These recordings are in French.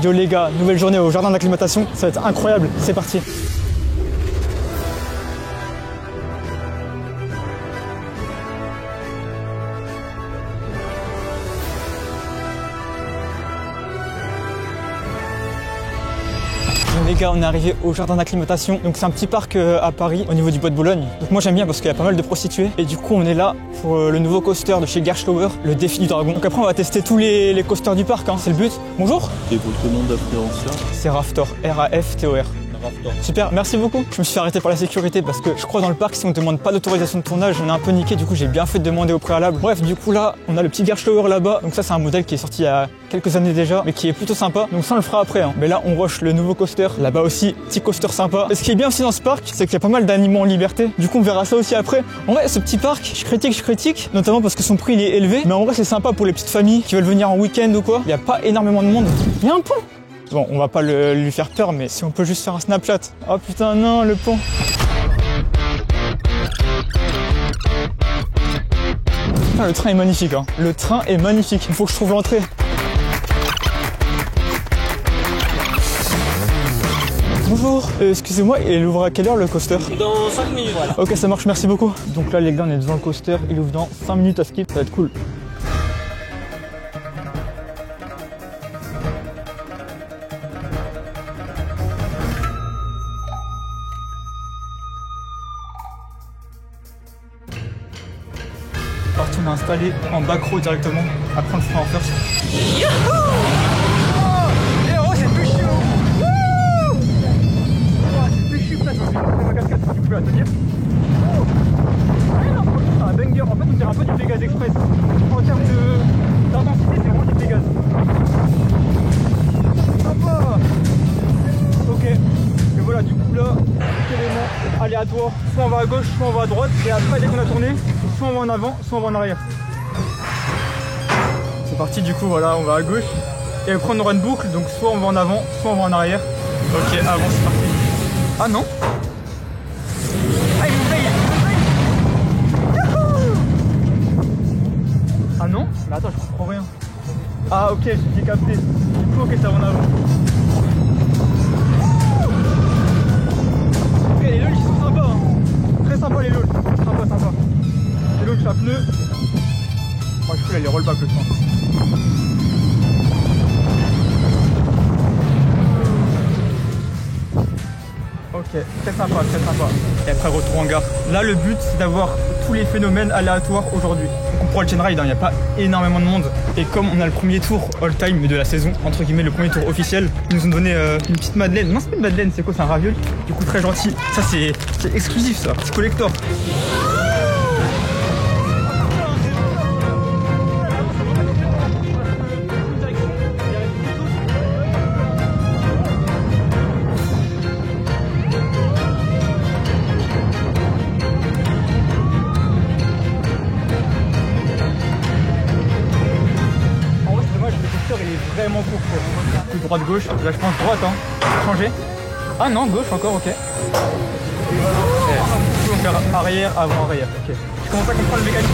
Yo les gars, nouvelle journée au jardin d'acclimatation, ça va être incroyable, c'est parti. Les gars, on est arrivé au jardin d'acclimatation. Donc c'est un petit parc à Paris, au niveau du Bois de Boulogne. Donc moi j'aime bien parce qu'il y a pas mal de prostituées. Et du coup on est là pour le nouveau coaster de chez Gerstlauer, le défi du dragon. Donc après on va tester tous les coasters du parc, hein. C'est le but. Bonjour. Et votre nom d'appréhension? C'est Raftor, R-A-F-T-O-R. Super, merci beaucoup. Je me suis fait arrêter par la sécurité parce que je crois dans le parc, si on ne demande pas d'autorisation de tournage, on est un peu niqué. Du coup, j'ai bien fait de demander au préalable. Bref, du coup, là, on a le petit Gerstlauer là-bas. Donc ça, c'est un modèle qui est sorti il y a quelques années déjà, mais qui est plutôt sympa. Donc ça, on le fera après, hein. Mais là, on rush le nouveau coaster. Là-bas aussi, petit coaster sympa. Et ce qui est bien aussi dans ce parc, c'est qu'il y a pas mal d'animaux en liberté. Du coup, on verra ça aussi après. En vrai, ce petit parc, je critique, notamment parce que son prix, il est élevé. Mais en vrai, c'est sympa pour les petites familles qui veulent venir en week-end ou quoi. Il n'y a pas énormément de monde. Il y a un pont. Bon, on va pas lui faire peur, mais si on peut juste faire un Snapchat. Oh putain, non, le pont. Ah, le train est magnifique, hein. Le train est magnifique. Il faut que je trouve l'entrée. Bonjour, excusez-moi, il ouvre à quelle heure le coaster? Dans 5 minutes, voilà. Ok, ça marche, merci beaucoup. Donc là, les gars, on est devant le coaster. Il ouvre dans 5 minutes à skip, ça va être cool. Parti, on a installé en back row directement. Après, on le fera en first. Youhou! Oh, eh oh, c'est plus chaud! Wouh! Oh, c'est plus chaud, putain, je vais faire ma casquette si vous pouvez la tenir. Ouais, non, franchement, c'est un banger. En fait, on dirait un peu du Pégase Express. En termes d'intensité, c'est vraiment du Pégase. Sympa! Ok. Et voilà, du coup, là, élément aléatoire. Soit on va à gauche, soit on va à droite. Et après, dès qu'on a tourné, soit on va en avant, soit on va en arrière. C'est parti, du coup, voilà, on va à gauche. Et après, on aura une boucle, donc soit on va en avant, soit on va en arrière. Ok, avant, c'est parti. Ah non? Ah, il me paye! Ah non? Mais attends, je comprends rien. Ah, ok, j'ai capté. Du coup, ok, ça va en avant. Ok, les lulls, ils sont sympas, hein. Très sympa, les lulls. Sympa. Les lulls, à pneus. Moi, je fais les rollbacks le temps. Ok, très sympa. Et après, retour en gare. Là, le but, c'est d'avoir tous les phénomènes aléatoires aujourd'hui. Donc, on pourra le chain ride, hein, il n'y a pas énormément de monde. Et comme on a le premier tour all-time de la saison, entre guillemets, le premier tour officiel, ils nous ont donné une petite madeleine. Non, c'est pas une madeleine, c'est quoi? C'est un ravioli. Du coup, très gentil. Ça, c'est exclusif, ça. C'est collector. Vraiment court, quoi. Plus droite-gauche, là je pense droite, hein. Changer. Ah non, gauche encore, ok. Et on va faire arrière, avant, arrière, ok. Je commence à comprendre le mécanisme.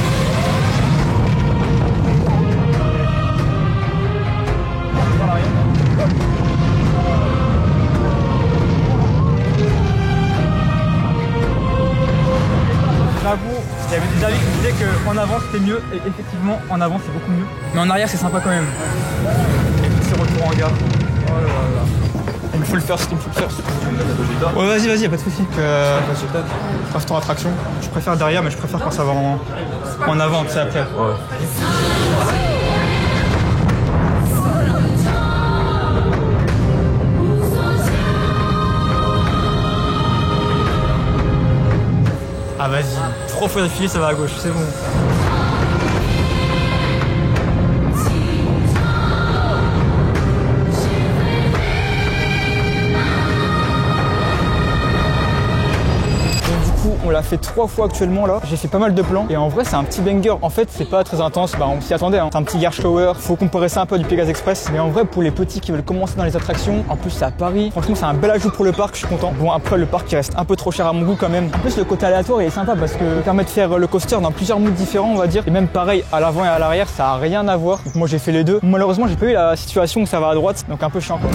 J'avoue, il y avait des avis qui disaient qu'en avant c'était mieux, et effectivement en avant c'est beaucoup mieux. Mais en arrière c'est sympa quand même. C'est retour en gare. Oh là là. Il me faut le first, Ouais, vas-y, y'a pas de soucis. Raftor attraction. Je préfère derrière, mais je préfère quand ça va en avant, tu sais, après. Ouais. Ah vas-y, 3 fois d'affilée ça va à gauche, c'est bon. Donc du coup on l'a fait 3 fois actuellement là. J'ai fait pas mal de plans et en vrai c'est un petit banger. En fait c'est pas très intense, bah on s'y attendait hein. C'est un petit Garch Tower, faut comparer ça un peu du Pégase Express. Mais en vrai pour les petits qui veulent commencer dans les attractions, en plus c'est à Paris. Franchement c'est un bel ajout pour le parc, je suis content. Bon après le parc il reste un peu trop cher à mon goût quand même. En plus le côté aléatoire il est sympa parce que ça permet de faire le coaster dans plusieurs moods différents on va dire. Et même pareil à l'avant et à l'arrière ça a rien à voir. Donc moi j'ai fait les deux. Malheureusement j'ai pas eu la situation où ça va à droite, donc un peu chiant quoi.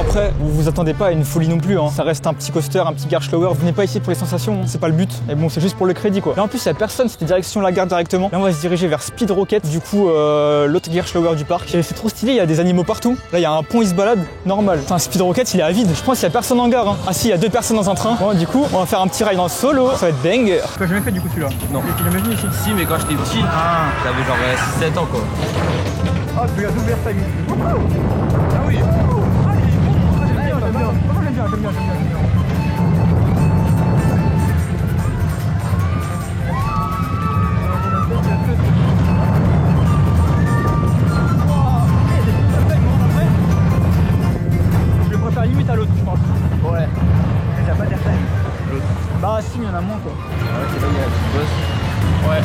Après, vous vous attendez pas à une folie non plus, hein. Ça reste un petit coaster, un petit Garch Tower. Vous venez pas ici pour les sensations, hein. C'est pas le but. Et bon, c'est juste pour le crédit quoi. Là en plus, il y a personne, c'était direction la gare directement. Là, on va se diriger vers Speed Rocket, du coup, l'autre Garch Tower du parc. Et c'est trop stylé, il y a des animaux partout. Là, il y a un pont, il se balade, normal. Enfin, Speed Rocket, il est à vide. Je pense qu'il y a personne en gare, hein. Ah si, il y a 2 personnes dans un train. Bon, du coup, on va faire un petit ride en solo. Ça va être banger. Tu l'as jamais fait du coup celui-là? Non. Tu l'as jamais vu ici? Si, mais quand j'étais petit, j'avais genre 7 ans quoi. Ah, tu as ouvert ta vie. Ah oui. J'aime bien. Je le préfère limite à l'autre, je pense. Ouais. Il n'y a pas d'air. L'autre. Bah si, mais il y en a moins quoi. Ouais, c'est là où il y a la petite bosse. Ouais.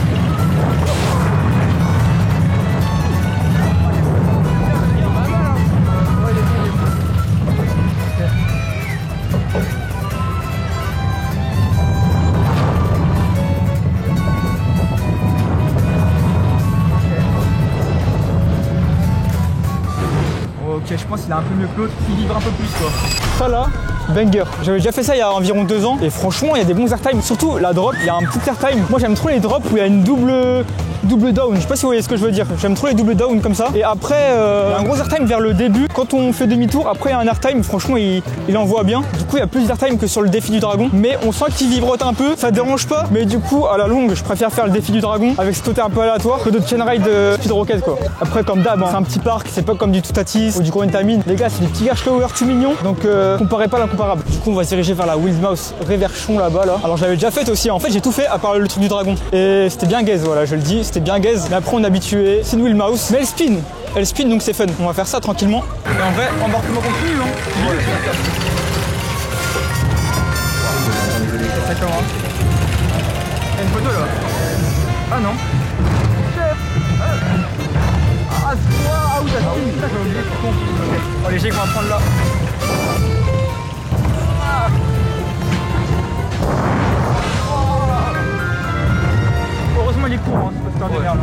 Ok, je pense qu'il est un peu mieux que l'autre, il vibre un peu plus quoi. Ça là, banger. J'avais déjà fait ça il y a environ 2 ans et franchement il y a des bons airtime. Surtout la drop, il y a un petit airtime. Moi j'aime trop les drops où il y a une double down. Je sais pas si vous voyez ce que je veux dire. J'aime trop les double down comme ça. Et après, il y a un gros airtime vers le début. Quand on fait demi-tour, après il y a un airtime. Franchement, il envoie bien. Du coup, il y a plus d'airtime que sur le défi du dragon. Mais on sent qu'il vibrote un peu. Ça dérange pas. Mais du coup, à la longue, je préfère faire le défi du dragon avec ce côté un peu aléatoire que de chain ride de Speed Rocket quoi. Après, comme d'hab, hein, c'est un petit parc. C'est pas comme du Toutatis ou du Corentamine. Les gars, c'est des petits Garch Tower tout mignons. Donc, comparez pas l'incomparable. Du coup, on va se diriger vers la Wildmouse Réverchon là-bas. Là. Alors, j'avais déjà fait aussi. En fait, j'ai tout fait à part le truc du dragon. Et c'était bien gaze. Voilà, je le dis. C'était bien gaze. Mais après, on est habitué. C'est une Wildmouse. Mais elle spin donc c'est fun. On va faire ça tranquillement. Et en vrai, embarquement continu, hein. Ouais. D'accord. T'as une photo là? Ah non. Ah, waouh, t'as fini. Putain, j'ai oublié, c'est con. Ok. Oh, les gens vont prendre là. Heureusement, il est court, hein. C'est pas super de merde.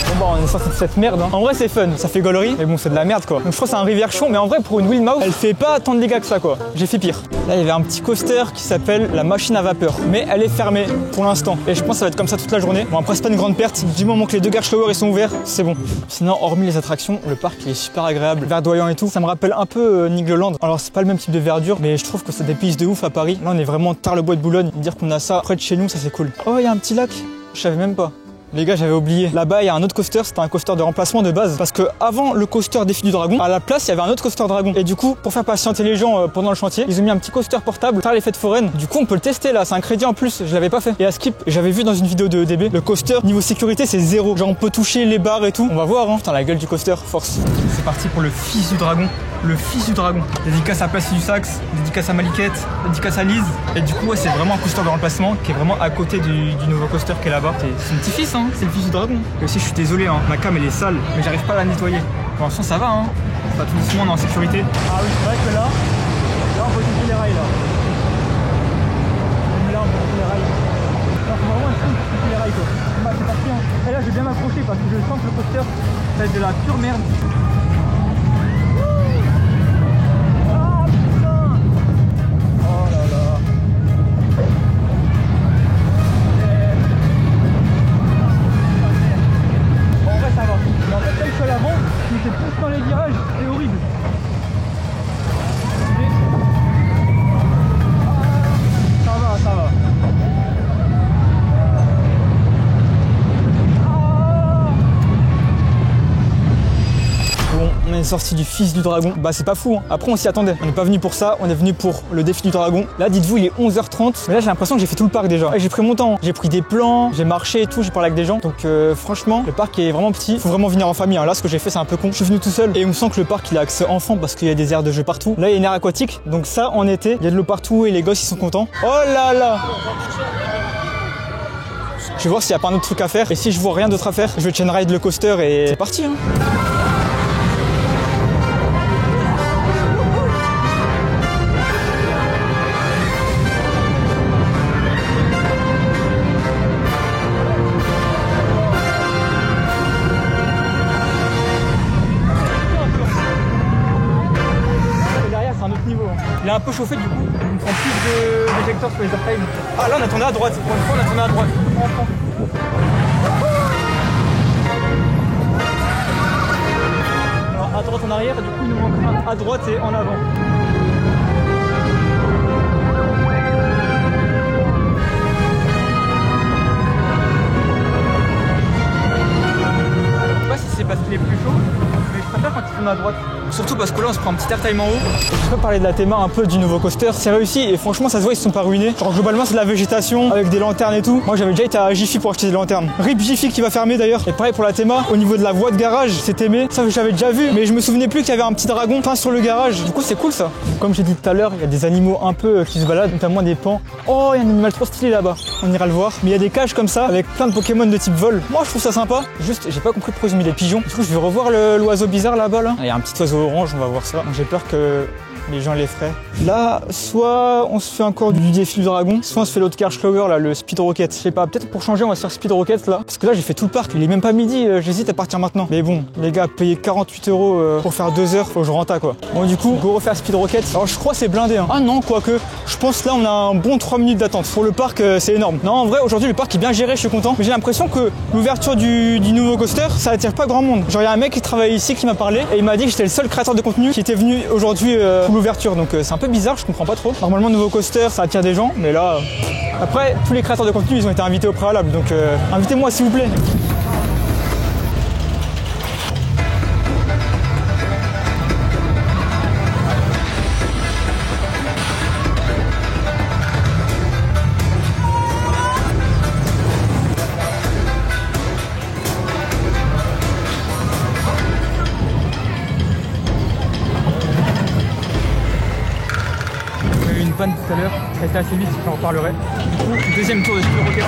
Bon bah on est sorti de cette merde hein. En vrai c'est fun, ça fait gaulerie, mais bon c'est de la merde quoi. Donc je crois que c'est un Réverchon, mais en vrai pour une Wildmouse, elle fait pas tant de dégâts que ça quoi. J'ai fait pire. Là il y avait un petit coaster qui s'appelle la machine à vapeur, mais elle est fermée pour l'instant. Et je pense que ça va être comme ça toute la journée. Bon après c'est pas une grande perte, du moment que les 2 Garch Tower ils sont ouverts, c'est bon. Sinon hormis les attractions, le parc il est super agréable, verdoyant et tout. Ça me rappelle un peu Nigloland. Alors c'est pas le même type de verdure, mais je trouve que ça dépayse de ouf à Paris. Là on est vraiment tard le bois de Boulogne. Dire qu'on a ça près de chez nous, ça c'est cool. Oh il y a un petit lac, je savais même pas. Les gars, j'avais oublié. Là-bas, il y a un autre coaster, c'était un coaster de remplacement de base. Parce que avant le coaster défi du dragon, à la place, il y avait un autre coaster dragon. Et du coup, pour faire patienter les gens pendant le chantier, ils ont mis un petit coaster portable, tard les fêtes foraines. Du coup, on peut le tester là, c'est un crédit en plus, je l'avais pas fait. Et à Skip, j'avais vu dans une vidéo de DB, le coaster, niveau sécurité, c'est 0. Genre, on peut toucher les barres et tout. On va voir, hein. Putain, la gueule du coaster, force. C'est parti pour le fils du dragon. Le fils du dragon. Dédicace à Place du Saxe, dédicace à Maliquette, dédicace à Lise. Et du coup, ouais, c'est vraiment un coaster de remplacement qui est vraiment à côté du nouveau coaster qui est là-bas. C'est son petit-fils, hein, c'est le fils du dragon. Et aussi, je suis désolé, hein, ma cam elle est sale, mais j'arrive pas à la nettoyer. Pour l'instant, ça va, hein. Ça va tout doucement, on est en sécurité. Ah oui, c'est vrai que là on peut toucher les rails là. Même là, on peut toucher les rails. Alors, vraiment un truc. va être de la pure merde. Dans les virages, c'est horrible. Ça va, ça va. Bon, on est sorti du fils du dragon. Bah c'est pas fou hein. Après on s'y attendait. On n'est pas venu pour ça, on est venu pour le défi du dragon. Là dites-vous il est 11h30. Mais là j'ai l'impression que j'ai fait tout le parc déjà. J'ai pris mon temps. J'ai pris des plans, j'ai marché et tout, j'ai parlé avec des gens. Donc franchement le parc est vraiment petit. Faut vraiment venir en famille hein. Là ce que j'ai fait c'est un peu con. Je suis venu tout seul et on sent que le parc il a accès enfant parce qu'il y a des aires de jeu partout. Là il y a une aire aquatique. Donc ça en été, il y a de l'eau partout et les gosses ils sont contents. Oh là là. Je vais voir s'il n'y a pas un autre truc à faire. Et si je vois rien d'autre à faire, je vais chain ride le coaster et c'est parti hein. Il est un peu chauffé du coup, on prend plus d'éjecteurs sur les airtime. Ah là on a tourné à droite, pour une fois on a tourné à droite. Alors à droite en arrière, du coup il nous manque un à droite et en avant. Je sais pas si c'est parce qu'il est plus chaud, mais je préfère quand il tourne à droite. Surtout parce que là on se prend un petit airtime en haut. Je peux parler de la théma un peu du nouveau coaster, c'est réussi et franchement ça se voit ils se sont pas ruinés. Genre globalement c'est de la végétation avec des lanternes et tout. Moi j'avais déjà été à Jiffy pour acheter des lanternes. RIP Jiffy qui va fermer d'ailleurs. Et pareil pour la théma, au niveau de la voie de garage, c'est aimé. Ça j'avais déjà vu mais je me souvenais plus qu'il y avait un petit dragon peint sur le garage. Du coup c'est cool ça. Comme j'ai dit tout à l'heure, il y a des animaux un peu qui se baladent, notamment des pans. Oh il y a un animal trop stylé là-bas, on ira le voir. Mais il y a des cages comme ça avec plein de Pokémon de type vol. Moi je trouve ça sympa. Juste j'ai pas compris pourquoi ils ont mis des pigeons. Du coup je vais revoir l'oiseau bizarre là-bas là. Il y a un petit oiseau orange, on va voir ça. J'ai peur que les gens les feraient. Là, soit on se fait encore du défi du dragon, soit on se fait l'autre Cars Lower là, le Speed Rocket. Je sais pas, peut-être pour changer, on va se faire Speed Rocket là. Parce que là, j'ai fait tout le parc, il est même pas midi, j'hésite à partir maintenant. Mais bon, les gars, payer 48 € pour faire 2 heures, faut que je renta quoi. Bon, du coup, go refaire Speed Rocket. Alors, je crois c'est blindé. Hein. Ah non, quoique, je pense là, on a un bon 3 minutes d'attente. Pour le parc, c'est énorme. Non, en vrai, aujourd'hui, le parc est bien géré, je suis content. Mais j'ai l'impression que l'ouverture du nouveau coaster, ça attire pas grand monde. Genre, il y a un mec qui travaille ici qui m'a parlé et il m'a dit que j'étais le seul créateur de contenu qui était venu aujourd'hui pour l'ouverture. Donc, c'est un peu bizarre, je comprends pas trop. Normalement, nouveau coaster, ça attire des gens, mais là... Après, tous les créateurs de contenu, ils ont été invités au préalable, donc invitez-moi s'il vous plaît. Tout à l'heure, ça a été assez vite, j'en reparlerai. Du coup, deuxième tour de Speed Rocket.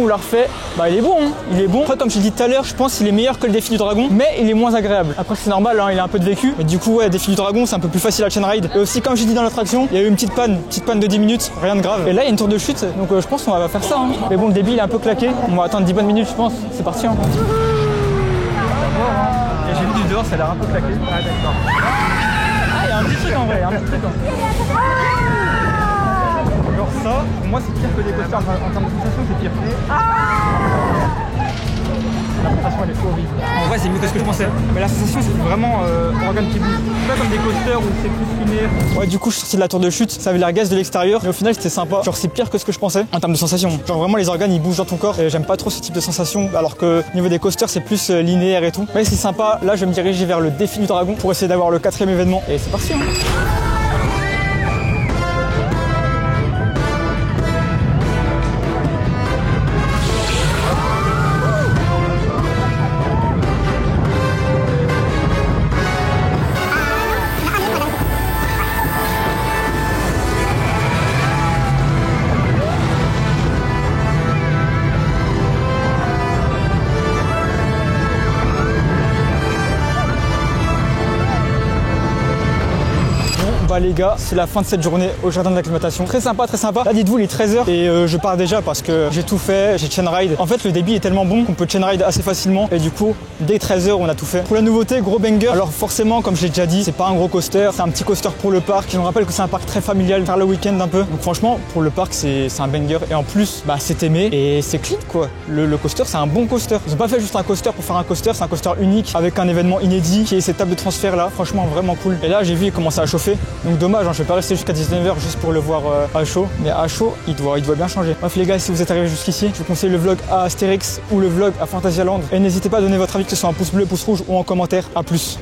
On l'a refait, bah il est bon, hein. Il est bon. Après comme je l'ai dit tout à l'heure, je pense qu'il est meilleur que le défi du dragon, mais il est moins agréable. Après c'est normal, hein, il a un peu de vécu. Mais du coup ouais, défi du dragon c'est un peu plus facile à chain ride. Et aussi comme j'ai dit dans l'attraction, il y a eu une petite panne de 10 minutes, rien de grave. Et là il y a une tour de chute, donc je pense qu'on va faire ça. Hein. Mais bon le débit il est un peu claqué, on va attendre 10 bonnes minutes je pense, c'est parti. Hein. Et j'ai vu du dehors, ça a l'air un peu claqué. Ah d'accord. Ah il y a un petit truc en vrai, un petit truc. Ça, pour moi c'est pire que des coasters en termes de sensation, c'est pire. La sensation elle est horrible. En vrai c'est mieux que ce que je pensais. Mais la sensation c'est vraiment organe qui bouge. C'est pas comme des coasters où c'est plus linéaire. Ouais du coup je suis sorti de la tour de chute, ça avait l'air gaze de l'extérieur. Mais au final c'était sympa. Genre c'est pire que ce que je pensais en termes de sensation. Genre vraiment les organes ils bougent dans ton corps et j'aime pas trop ce type de sensation. Alors que au niveau des coasters c'est plus linéaire et tout. Ouais c'est sympa. Là je vais me diriger vers le défi du dragon pour essayer d'avoir le 4e événement. Et c'est parti hein. Bah les gars, c'est la fin de cette journée au jardin d'acclimatation. Très sympa, très sympa. Là dites-vous il est 13h et je pars déjà parce que j'ai tout fait, j'ai chain ride. En fait le débit est tellement bon qu'on peut chain ride assez facilement et du coup dès 13h on a tout fait. Pour la nouveauté, gros banger. Alors forcément comme je l'ai déjà dit, c'est pas un gros coaster, c'est un petit coaster pour le parc. Je me rappelle que c'est un parc très familial, faire le week-end un peu. Donc franchement pour le parc c'est un banger et en plus bah c'est aimé et c'est clean quoi. Le coaster c'est un bon coaster. Ils ont pas fait juste un coaster pour faire un coaster, c'est un coaster unique avec un événement inédit qui est cette table de transfert là. Franchement vraiment cool. Et là j'ai vu il commençait à chauffer. Donc dommage, hein, je vais pas rester jusqu'à 19h juste pour le voir à chaud. Mais à chaud, il doit bien changer. Bref les gars, si vous êtes arrivés jusqu'ici, je vous conseille le vlog à Astérix ou le vlog à Phantasialand. Et n'hésitez pas à donner votre avis, que ce soit en pouce bleu, pouce rouge ou en commentaire. A plus.